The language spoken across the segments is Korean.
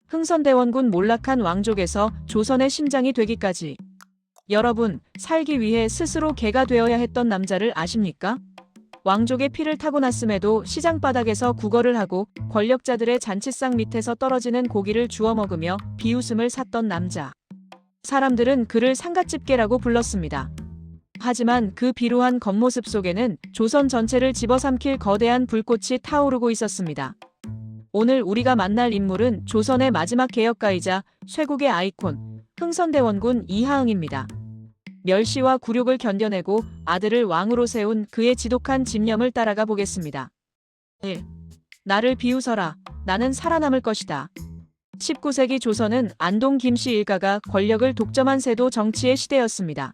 흥선대원군 몰락한 왕족에서 조선의 심장이 되기까지. 여러분, 살기 위해 스스로 개가 되어야 했던 남자를 아십니까? 왕족의 피를 타고났음에도 시장 바닥에서 구걸을 하고 권력자들의 잔치상 밑에서 떨어지는 고기를 주워 먹으며 비웃음을 샀던 남자. 사람들은 그를 상갓집게라고 불렀습니다. 하지만 그 비루한 겉모습 속에는 조선 전체를 집어삼킬 거대한 불꽃이 타오르고 있었습니다. 오늘 우리가 만날 인물은 조선의 마지막 개혁가이자 쇄국의 아이콘, 흥선대원군 이하응입니다. 멸시와 굴욕을 견뎌내고 아들을 왕으로 세운 그의 지독한 집념을 따라가 보겠습니다. 1. 나를 비웃어라. 나는 살아남을 것이다. 19세기 조선은 안동 김씨 일가가 권력을 독점한 세도 정치의 시대였습니다.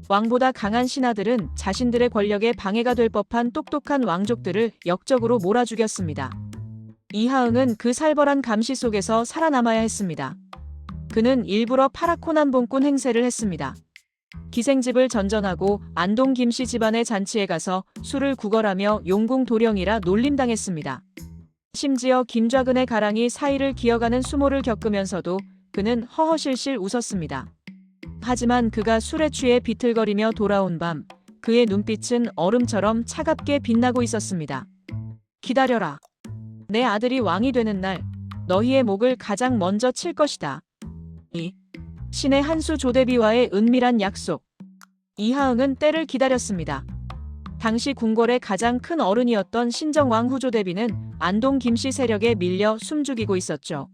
왕보다 강한 신하들은 자신들의 권력에 방해가 될 법한 똑똑한 왕족들을 역적으로 몰아 죽였습니다. 이하응은 그 살벌한 감시 속에서 살아남아야 했습니다. 그는 일부러 파랗고 남봉꾼 행세를 했습니다. 기생집을 전전하고 안동 김씨 집안의 잔치에 가서 술을 구걸하며 용궁도령이라 놀림당했습니다. 심지어 김좌근의 가랑이 사이를 기어가는 수모를 겪으면서도 그는 허허실실 웃었습니다. 하지만 그가 술에 취해 비틀거리며 돌아온 밤, 그의 눈빛은 얼음처럼 차갑게 빛나고 있었습니다. 기다려라. 내 아들이 왕이 되는 날, 너희의 목을 가장 먼저 칠 것이다. 이 신의 한수 조대비와의 은밀한 약속. 이하응은 때를 기다렸습니다. 당시 궁궐의 가장 큰 어른이었던 신정왕 후조대비는 안동 김씨 세력에 밀려 숨죽이고 있었죠.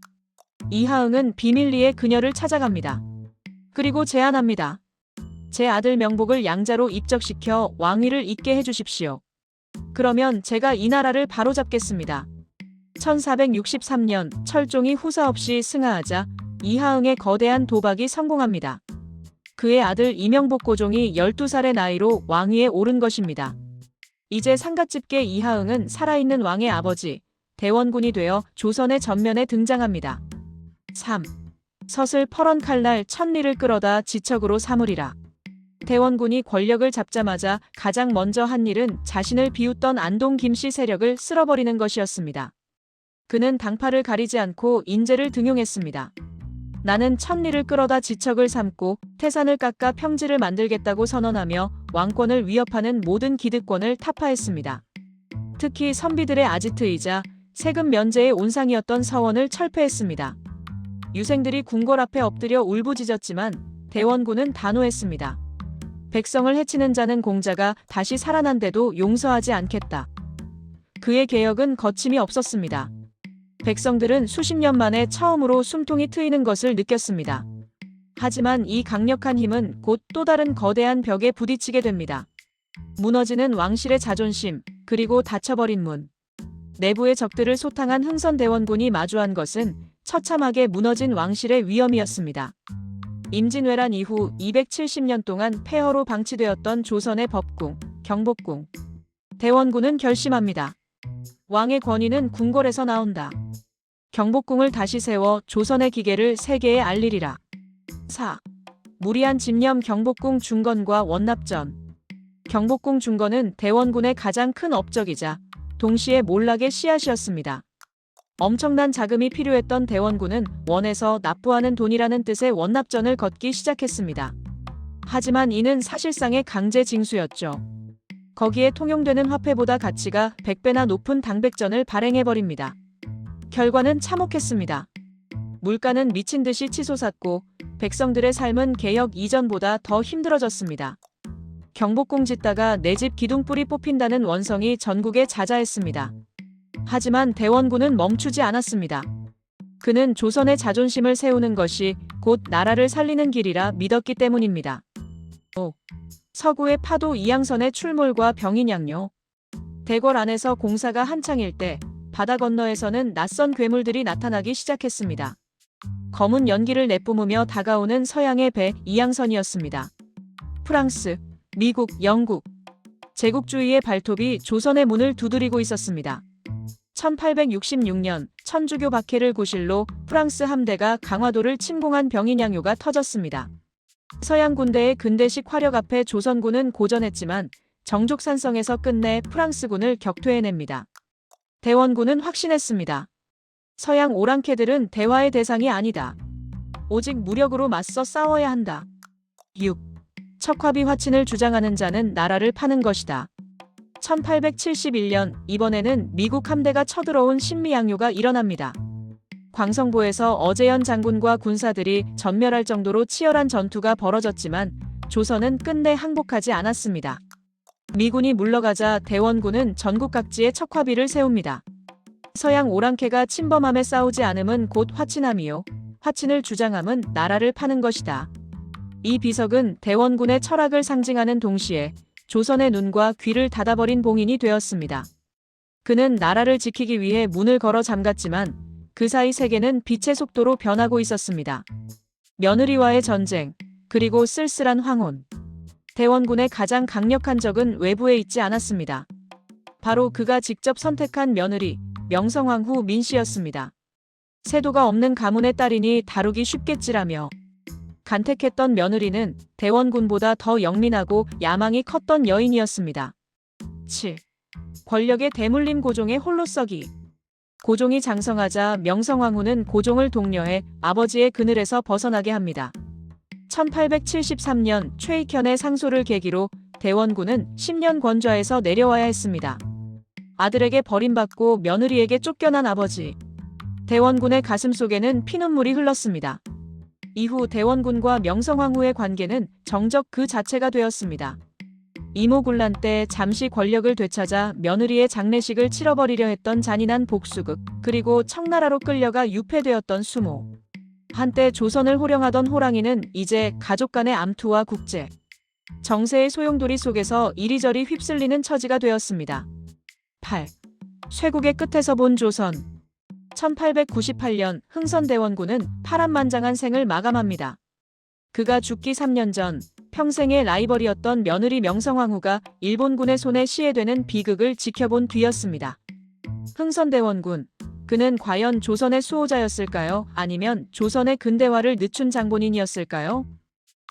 이하응은 비밀리에 그녀를 찾아갑니다. 그리고 제안합니다. 제 아들 명복을 양자로 입적시켜 왕위를 잇게 해주십시오. 그러면 제가 이 나라를 바로잡겠습니다. 1463년 철종이 후사 없이 승하하자 이하응의 거대한 도박이 성공합니다. 그의 아들 이명복 고종이 12살의 나이로 왕위에 오른 것입니다. 이제 상갓집게 이하응은 살아있는 왕의 아버지, 대원군이 되어 조선의 전면에 등장합니다. 3. 서슬 퍼런 칼날 천리를 끌어다 지척으로 삼으리라. 대원군이 권력을 잡자마자 가장 먼저 한 일은 자신을 비웃던 안동 김씨 세력을 쓸어버리는 것이었습니다. 그는 당파를 가리지 않고 인재를 등용했습니다. 나는 천리를 끌어다 지척을 삼고 태산을 깎아 평지를 만들겠다고 선언하며 왕권을 위협하는 모든 기득권을 타파했습니다. 특히 선비들의 아지트이자 세금 면제의 온상이었던 서원을 철폐했습니다. 유생들이 궁궐 앞에 엎드려 울부짖었지만 대원군은 단호했습니다. 백성을 해치는 자는 공자가 다시 살아난데도 용서하지 않겠다. 그의 개혁은 거침이 없었습니다. 백성들은 수십 년 만에 처음으로 숨통이 트이는 것을 느꼈습니다. 하지만 이 강력한 힘은 곧 또 다른 거대한 벽에 부딪히게 됩니다. 무너지는 왕실의 자존심, 그리고 닫혀버린 문. 내부의 적들을 소탕한 흥선대원군이 마주한 것은 처참하게 무너진 왕실의 위험이었습니다. 임진왜란 이후 270년 동안 폐허로 방치되었던 조선의 법궁, 경복궁. 대원군은 결심합니다. 왕의 권위는 궁궐에서 나온다. 경복궁을 다시 세워 조선의 기계를 세계에 알리리라. 4. 무리한 집념 경복궁 중건과 원납전. 경복궁 중건은 대원군의 가장 큰 업적이자 동시에 몰락의 씨앗이었습니다. 엄청난 자금이 필요했던 대원군은 원에서 납부하는 돈이라는 뜻의 원납전을 걷기 시작했습니다. 하지만 이는 사실상의 강제 징수였죠. 거기에 통용되는 화폐보다 가치가 100배나 높은 당백전을 발행해버립니다. 결과는 참혹했습니다. 물가는 미친 듯이 치솟았고 백성들의 삶은 개혁 이전보다 더 힘들어졌습니다. 경복궁 짓다가 내 집 기둥불이 뽑힌다는 원성이 전국에 자자했습니다. 하지만 대원군은 멈추지 않았습니다. 그는 조선의 자존심을 세우는 것이 곧 나라를 살리는 길이라 믿었기 때문입니다. 5. 서구의 파도 이양선의 출몰과 병인양요. 대궐 안에서 공사가 한창일 때 바다 건너에서는 낯선 괴물들이 나타나기 시작했습니다. 검은 연기를 내뿜으며 다가오는 서양의 배 이양선이었습니다. 프랑스, 미국, 영국. 제국주의의 발톱이 조선의 문을 두드리고 있었습니다. 1866년 천주교 박해를 구실로 프랑스 함대가 강화도를 침공한 병인양요가 터졌습니다. 서양 군대의 근대식 화력 앞에 조선군은 고전했지만 정족산성에서 끝내 프랑스군을 격퇴해냅니다. 대원군은 확신했습니다. 서양 오랑캐들은 대화의 대상이 아니다. 오직 무력으로 맞서 싸워야 한다. 6. 척화비 화친을 주장하는 자는 나라를 파는 것이다. 1871년 이번에는 미국 함대가 쳐들어온 신미양요가 일어납니다. 광성보에서 어제연 장군과 군사들이 전멸할 정도로 치열한 전투가 벌어졌지만 조선은 끝내 항복하지 않았습니다. 미군이 물러가자 대원군은 전국 각지에 척화비를 세웁니다. 서양 오랑캐가 침범함에 싸우지 않음은 곧 화친함이요. 화친을 주장함은 나라를 파는 것이다. 이 비석은 대원군의 철학을 상징하는 동시에 조선의 눈과 귀를 닫아버린 봉인이 되었습니다. 그는 나라를 지키기 위해 문을 걸어 잠갔지만 그 사이 세계는 빛의 속도로 변하고 있었습니다. 며느리와의 전쟁, 그리고 쓸쓸한 황혼. 대원군의 가장 강력한 적은 외부에 있지 않았습니다. 바로 그가 직접 선택한 며느리, 명성황후 민씨였습니다. 세도가 없는 가문의 딸이니 다루기 쉽겠지라며 간택했던 며느리는 대원군보다 더 영민하고 야망이 컸던 여인이었습니다. 7. 권력의 대물림 고종의 홀로서기. 고종이 장성하자 명성황후는 고종을 독려해 아버지의 그늘에서 벗어나게 합니다. 1873년 최익현의 상소를 계기로 대원군은 10년 권좌에서 내려와야 했습니다. 아들에게 버림받고 며느리에게 쫓겨난 아버지. 대원군의 가슴 속에는 피눈물이 흘렀습니다. 이후 대원군과 명성황후의 관계는 정적 그 자체가 되었습니다. 이모군란 때 잠시 권력을 되찾아 며느리의 장례식을 치러버리려 했던 잔인한 복수극, 그리고 청나라로 끌려가 유폐되었던 수모. 한때 조선을 호령하던 호랑이는 이제 가족 간의 암투와 국제, 정세의 소용돌이 속에서 이리저리 휩쓸리는 처지가 되었습니다. 8. 쇄국의 끝에서 본 조선. 1898년 흥선대원군은 파란만장한 생을 마감합니다. 그가 죽기 3년 전 평생의 라이벌이었던 며느리 명성황후가 일본군의 손에 시해되는 비극을 지켜본 뒤였습니다. 흥선대원군, 그는 과연 조선의 수호자였을까요? 아니면 조선의 근대화를 늦춘 장본인이었을까요?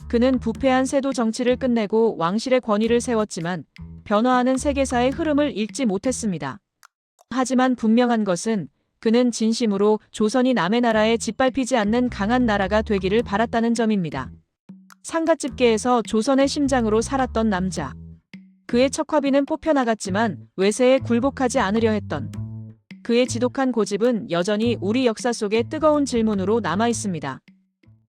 그는 부패한 세도 정치를 끝내고 왕실의 권위를 세웠지만 변화하는 세계사의 흐름을 읽지 못했습니다. 하지만 분명한 것은 그는 진심으로 조선이 남의 나라에 짓밟히지 않는 강한 나라가 되기를 바랐다는 점입니다. 상갓집계에서 조선의 심장으로 살았던 남자. 그의 척화비는 뽑혀나갔지만 외세에 굴복하지 않으려 했던 그의 지독한 고집은 여전히 우리 역사 속에 뜨거운 질문으로 남아 있습니다.